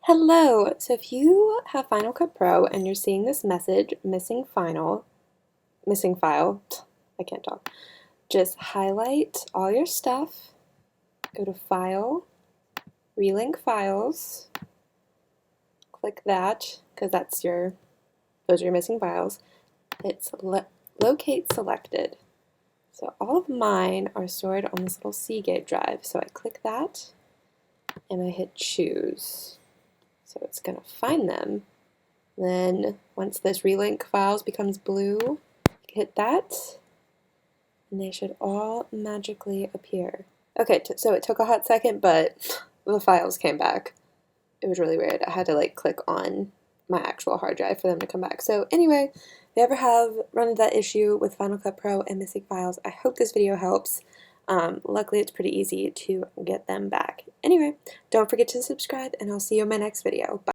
Hello! So if you have Final Cut Pro and you're seeing this message, missing file, I can't talk, just highlight all your stuff, go to File, Relink Files, click that, because those are your missing files. It's Locate Selected. So all of mine are stored on this little Seagate drive. So I click that, and I hit Choose. So it's going to find them. Then once this relink files becomes blue, hit that, and they should all magically appear. Okay, so it took a hot second, but the files came back. It was really weird. I had to click on my actual hard drive for them to come back. So anyway, if you ever have run into that issue with Final Cut Pro and missing files, I hope this video helps. Luckily, it's pretty easy to get them back. Anyway, don't forget to subscribe, and I'll see you in my next video. Bye.